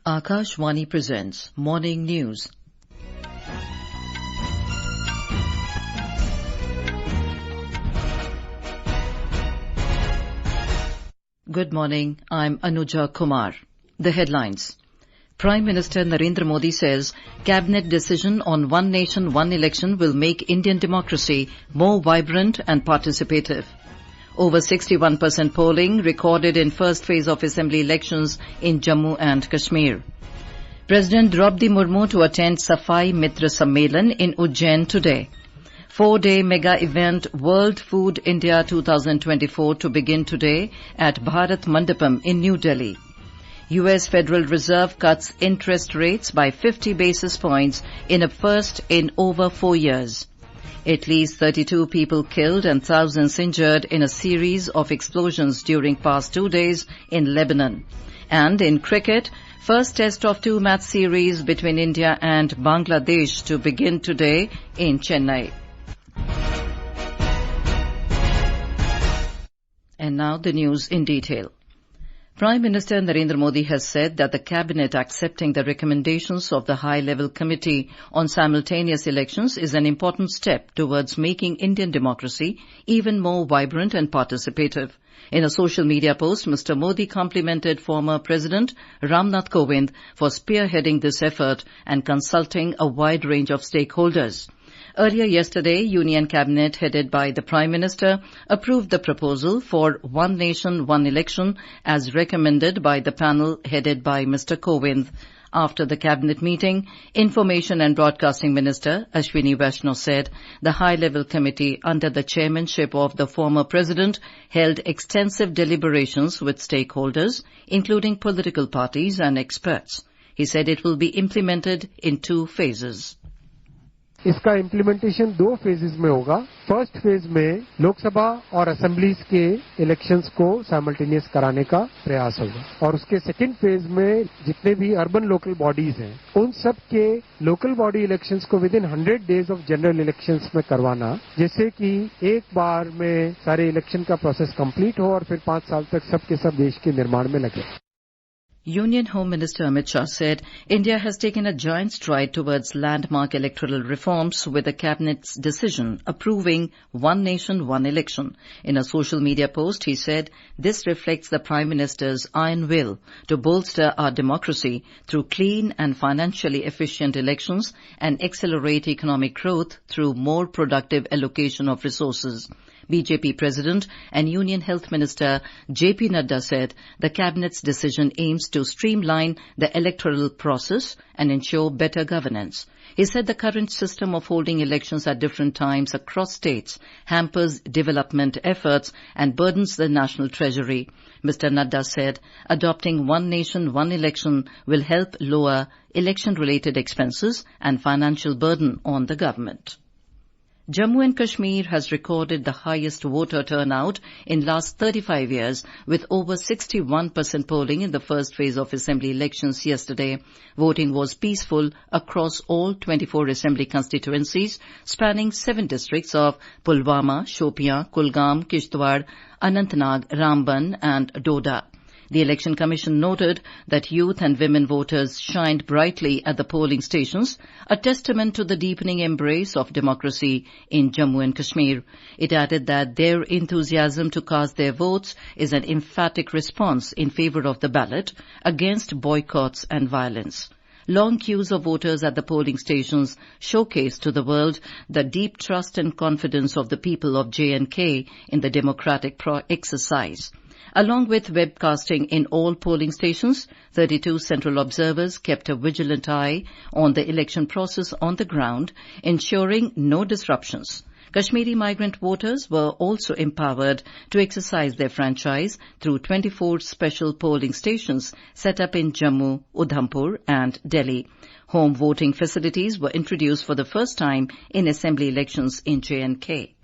Akashvani presents Morning News. Good morning, I'm Anuja Kumar. The headlines. Prime Minister Narendra Modi says Cabinet decision on One Nation, One Election will make Indian democracy more vibrant and participative. Over 61% polling recorded in first phase of assembly elections in Jammu and Kashmir. President Droupadi Murmu to attend Safai Mitra Sammelan in Ujjain today. 4-day mega event World Food India 2024 to begin today at Bharat Mandapam in New Delhi. U.S. Federal Reserve cuts interest rates by 50 basis points in a first in over 4 years. Italy's 32 people killed and thousands injured in a series of explosions during past 2 days in Lebanon. And in cricket, first test of two-match series between India and Bangladesh to begin today in Chennai. And now the news in detail. Prime Minister Narendra Modi has said that the Cabinet accepting the recommendations of the High-Level Committee on Simultaneous Elections is an important step towards making Indian democracy even more vibrant and participative. In a social media post, Mr. Modi complimented former President Ramnath Kovind for spearheading this effort and consulting a wide range of stakeholders. Earlier yesterday, Union Cabinet headed by the Prime Minister approved the proposal for One Nation, One Election as recommended by the panel headed by Mr. Kovind. After the Cabinet meeting, Information and Broadcasting Minister Ashwini Vaishnaw said the high-level committee under the chairmanship of the former President held extensive deliberations with stakeholders, including political parties and experts. He said it will be implemented in 2 phases. इसका implementation 2 phases में होगा। First phase में लोकसभा और assemblies के elections को simultaneous कराने का प्रयास होगा और उसके सेकंड फेज में जितने भी अर्बन लोकल बॉडीज हैं उन सब के लोकल बॉडी इलेक्शंस को with in 100 days of general elections में करवाना, जैसे कि एक बार में सारे इलेक्शन का प्रोसेस कंप्लीट हो और फिर 5 साल तक सब के सब देश के निर्माण में लगे। Union Home Minister Amit Shah said India has taken a giant stride towards landmark electoral reforms with the Cabinet's decision approving One Nation, One Election. In a social media post, he said this reflects the Prime Minister's iron will to bolster our democracy through clean and financially efficient elections and accelerate economic growth through more productive allocation of resources. BJP President and Union Health Minister J.P. Nadda said the Cabinet's decision aims to streamline the electoral process and ensure better governance. He said the current system of holding elections at different times across states hampers development efforts and burdens the national treasury. Mr. Nadda said adopting One Nation, One Election will help lower election-related expenses and financial burden on the government. Jammu and Kashmir has recorded the highest voter turnout in last 35 years with over 61% polling in the first phase of assembly elections yesterday. Voting was peaceful across all 24 assembly constituencies spanning 7 districts of Pulwama, Shopian, Kulgam, Kishtwar, Anantnag, Ramban and Doda. The Election Commission noted that youth and women voters shined brightly at the polling stations, a testament to the deepening embrace of democracy in Jammu and Kashmir. It added that their enthusiasm to cast their votes is an emphatic response in favor of the ballot against boycotts and violence. Long queues of voters at the polling stations showcased to the world the deep trust and confidence of the people of J&K in the democratic exercise. Along with webcasting in all polling stations, 32 central observers kept a vigilant eye on the election process on the ground, ensuring no disruptions. Kashmiri migrant voters were also empowered to exercise their franchise through 24 special polling stations set up in Jammu, Udhampur and Delhi. Home voting facilities were introduced for the first time in assembly elections in J&K.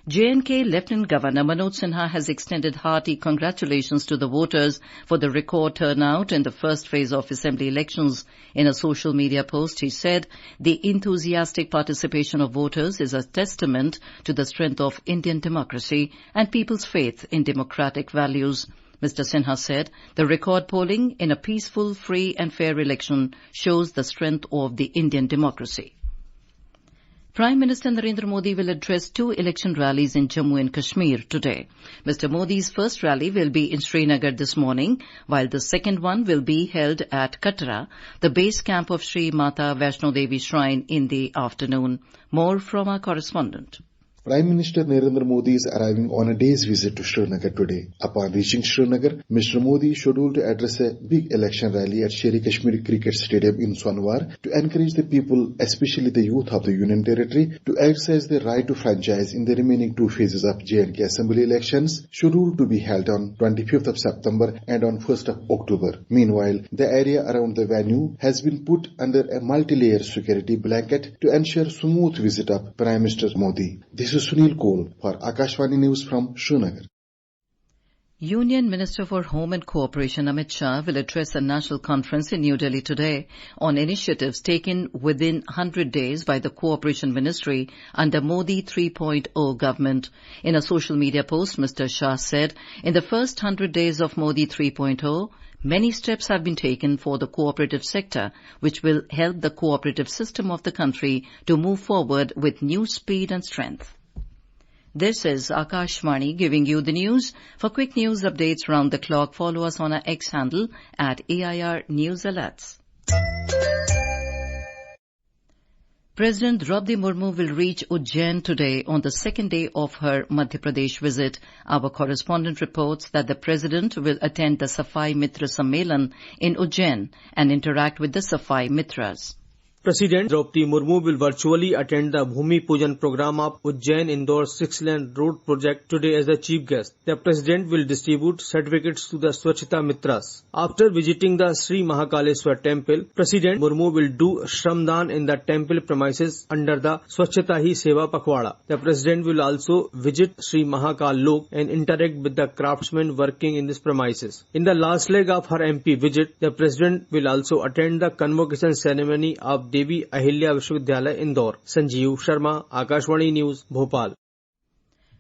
J&K Lieutenant Governor Manoj Sinha has extended hearty congratulations to the voters for the record turnout in the first phase of assembly elections. In a social media post, he said the enthusiastic participation of voters is a testament to the strength of Indian democracy and people's faith in democratic values. Mr. Sinha said the record polling in a peaceful, free and fair election shows the strength of the Indian democracy. Prime Minister Narendra Modi will address 2 election rallies in Jammu and Kashmir today. Mr. Modi's first rally will be in Srinagar this morning, while the second one will be held at Katra, the base camp of Sri Mata Vaishno Devi Shrine, in the afternoon. More from our correspondent. Prime Minister Narendra Modi is arriving on a day's visit to Srinagar today. Upon reaching Srinagar, Mr. Modi is scheduled to address a big election rally at Sher Kashmir Cricket Stadium in Sonwar to encourage the people, especially the youth of the Union Territory, to exercise their right to franchise in the remaining 2 phases of J&K Assembly elections, scheduled to be held on 25th of September and on 1st of October. Meanwhile, the area around the venue has been put under a multi-layer security blanket to ensure smooth visit of Prime Minister Modi. This is Sunil Kohl for Akashvani News from Srinagar. Union Minister for Home and Cooperation Amit Shah will address a national conference in New Delhi today on initiatives taken within 100 days by the Cooperation Ministry under Modi 3.0 government. In a social media post, Mr. Shah said, in the first 100 days of Modi 3.0, many steps have been taken for the cooperative sector, which will help the cooperative system of the country to move forward with new speed and strength. This is Akashvani giving you the news. For quick news updates round the clock, follow us on our X handle at AIR News Alerts. President Droupadi Murmu will reach Ujjain today on the second day of her Madhya Pradesh visit. Our correspondent reports that the President will attend the Safai Mitra Sammelan in Ujjain and interact with the Safai Mitras. President Droupadi Murmu will virtually attend the Bhumi Pujan program of Ujjain Indore 6-lane road project today as the chief guest. The President will distribute certificates to the Swachhata Mitras. After visiting the Sri Mahakaleshwar temple, President Murmu will do Shramdan in the temple premises under the Swachhata Hi Seva Pakhwada. The President will also visit Sri Mahakal Lok and interact with the craftsmen working in this premises. In the last leg of her MP visit, the President will also attend the convocation ceremony of Devi Ahilya विश्वविद्यालय Indore. Sanjeev Sharma, Akashvani news, Bhopal.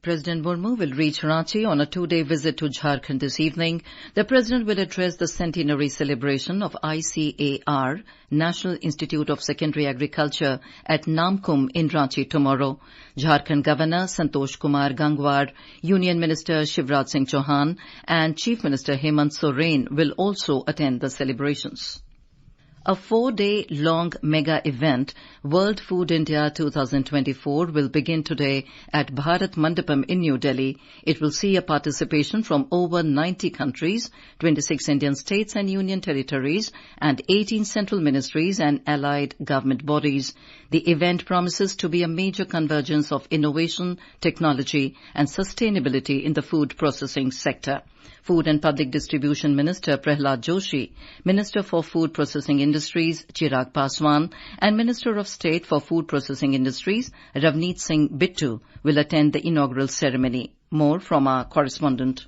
President Murmu will reach Ranchi on a 2-day visit to Jharkhand this evening. The President will address the centenary celebration of ICAR, National Institute of Secondary Agriculture, at Namkum in Ranchi tomorrow. Jharkhand Governor Santosh Kumar Gangwar, Union Minister Shivraj Singh Chauhan and Chief Minister Hemant Soren will also attend the celebrations. A 4-day-long mega event, World Food India 2024, will begin today at Bharat Mandapam in New Delhi. It will see a participation from over 90 countries, 26 Indian states and union territories, and 18 central ministries and allied government bodies. The event promises to be a major convergence of innovation, technology, and sustainability in the food processing sector. Food and Public Distribution Minister Prahlad Joshi, Minister for Food Processing Industries Chirag Paswan, and Minister of State for Food Processing Industries Ravneet Singh Bittu will attend the inaugural ceremony. More from our correspondent.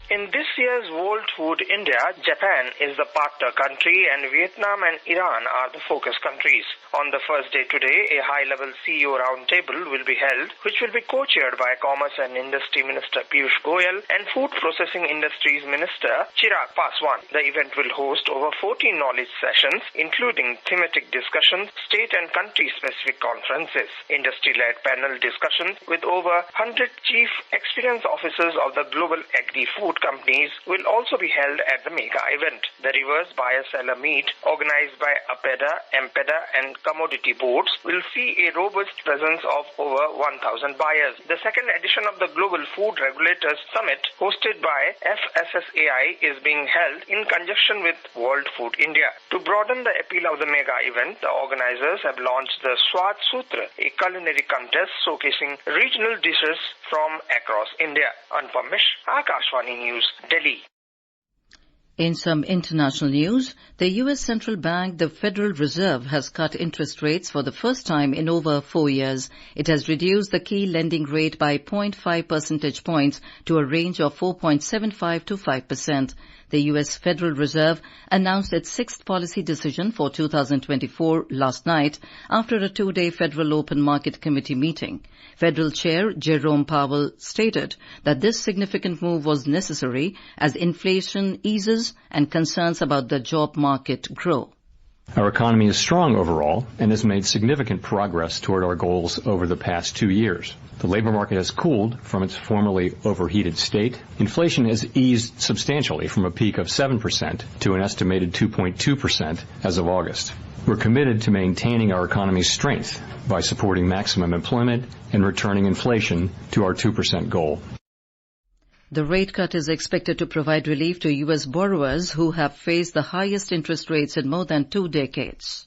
In this year's World Food India, Japan is the partner country and Vietnam and Iran are the focus countries. On the first day today, a high-level CEO roundtable will be held, which will be co-chaired by Commerce and Industry Minister Piyush Goyal and Food Processing Industries Minister Chirag Paswan. The event will host over 40 knowledge sessions, including thematic discussions, state and country-specific conferences, industry-led panel discussions with over 100 chief experience officers of the global agri-food companies will also be held at the mega event. The reverse buyer-seller meet organized by APEDA, MPEDA and commodity boards will see a robust presence of over 1,000 buyers. The second edition of the Global Food Regulators Summit hosted by FSSAI is being held in conjunction with World Food India. To broaden the appeal of the mega event, the organizers have launched the Swad Sutra, a culinary contest showcasing regional dishes from across India. Anupam Mishra, Akashvani News, Delhi. In some international news, the U.S. Central Bank, the Federal Reserve, has cut interest rates for the first time in over 4 years. It has reduced the key lending rate by 0.5 percentage points to a range of 4.75 to 5%. The U.S. Federal Reserve announced its sixth policy decision for 2024 last night after a two-day Federal Open Market Committee meeting. Federal Chair Jerome Powell stated that this significant move was necessary as inflation eases and concerns about the job market grow. Our economy is strong overall and has made significant progress toward our goals over the past 2 years. The labor market has cooled from its formerly overheated state. Inflation has eased substantially from a peak of 7% to an estimated 2.2% as of August. We're committed to maintaining our economy's strength by supporting maximum employment and returning inflation to our 2% goal. The rate cut is expected to provide relief to U.S. borrowers who have faced the highest interest rates in more than 2 decades.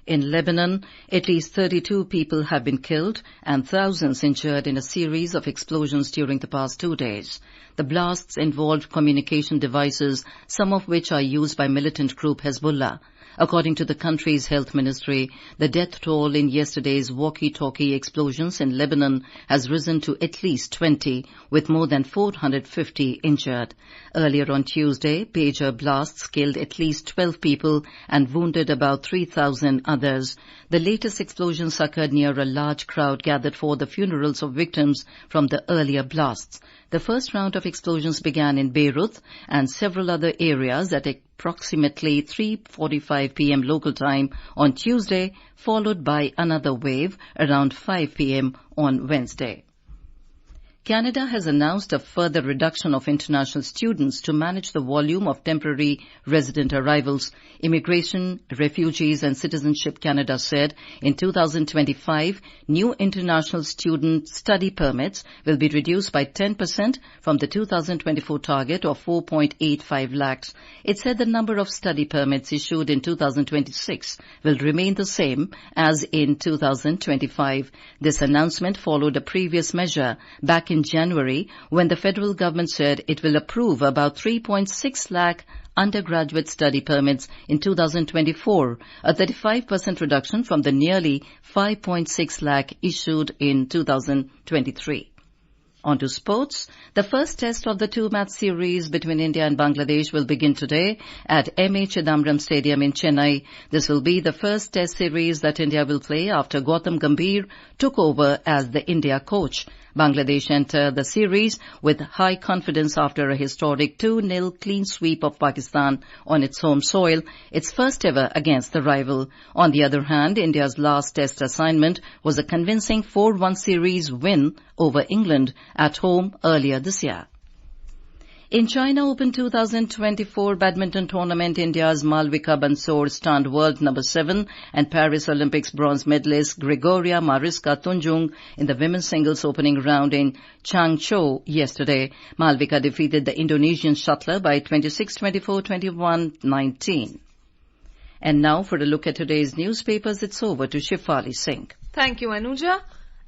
In Lebanon, at least 32 people have been killed and thousands injured in a series of explosions during the past 2 days. The blasts involved communication devices, some of which are used by militant group Hezbollah. According to the country's health ministry, the death toll in yesterday's walkie-talkie explosions in Lebanon has risen to at least 20, with more than 450 injured. Earlier on Tuesday, pager blasts killed at least 12 people and wounded about 3,000 others. The latest explosions occurred near a large crowd gathered for the funerals of victims from the earlier blasts. The first round of explosions began in Beirut and several other areas at approximately 3:45 p.m. local time on Tuesday, followed by another wave around 5 p.m. on Wednesday. Canada has announced a further reduction of international students to manage the volume of temporary resident arrivals. Immigration, Refugees and Citizenship Canada said in 2025, new international student study permits will be reduced by 10% from the 2024 target of 4.85 lakhs. It said the number of study permits issued in 2026 will remain the same as in 2025. This announcement followed a previous measure back in January, when the federal government said it will approve about 3.6 lakh undergraduate study permits in 2024, a 35% reduction from the nearly 5.6 lakh issued in 2023. On to sports. The first test of the two-match series between India and Bangladesh will begin today at M.A. Chidambaram Stadium in Chennai. This will be the first test series that India will play after Gautam Gambhir took over as the India coach. Bangladesh entered the series with high confidence after a historic 2-0 clean sweep of Pakistan on its home soil, its first ever against the rival. On the other hand, India's last test assignment was a convincing 4-1 series win over England at home earlier this year. In China Open 2024 badminton tournament, India's Malvika Bansal stunned world number 7 and Paris Olympics bronze medalist Gregoria Mariska Tunjung in the women's singles opening round in Changzhou yesterday. Malvika defeated the Indonesian shuttler by 26-24, 21-19. And now for a look at today's newspapers, it's over to Shefali Singh. Thank you, Anuja.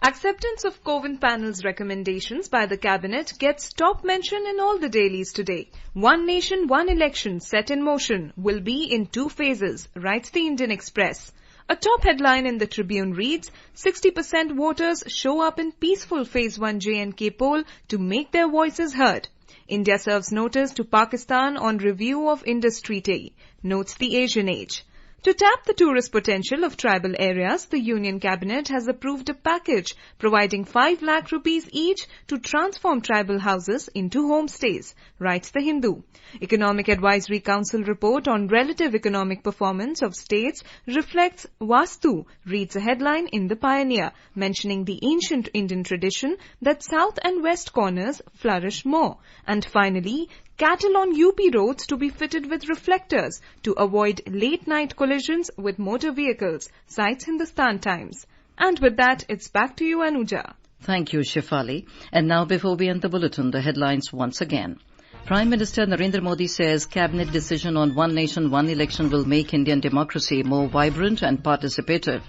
Acceptance of Coven panel's recommendations by the cabinet gets top mention in all the dailies today. One nation, one election set in motion will be in 2 phases, writes the Indian Express. A top headline in the Tribune reads, 60% voters show up in peaceful Phase 1 J&K poll to make their voices heard. India serves notice to Pakistan on review of Indus Treaty, notes the Asian Age. To tap the tourist potential of tribal areas, the Union Cabinet has approved a package providing 5 lakh rupees each to transform tribal houses into homestays, writes The Hindu. Economic Advisory Council report on relative economic performance of states reflects Vastu, reads a headline in The Pioneer, mentioning the ancient Indian tradition that south and west corners flourish more. And finally, cattle on UP roads to be fitted with reflectors to avoid late-night collisions with motor vehicles, cites Hindustan Times. And with that, it's back to you, Anuja. Thank you, Shefali. And now, before we end the bulletin, the headlines once again. Prime Minister Narendra Modi says cabinet decision on one nation, one election will make Indian democracy more vibrant and participative.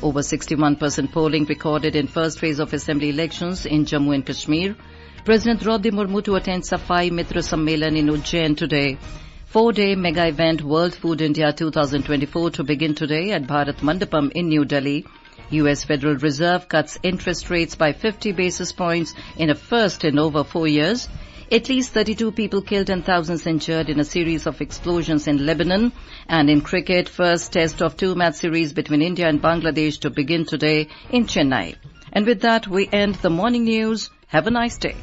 Over 61% polling recorded in first phase of assembly elections in Jammu and Kashmir. President Droupadi Murmu to attend Safai Mitra Sammelan in Ujjain today. 4-day mega event World Food India 2024 to begin today at Bharat Mandapam in New Delhi. U.S. Federal Reserve cuts interest rates by 50 basis points in a first in over 4 years. At least 32 people killed and thousands injured in a series of explosions in Lebanon. And in cricket, first test of two-match series between India and Bangladesh to begin today in Chennai. And with that, we end the morning news. Have a nice day.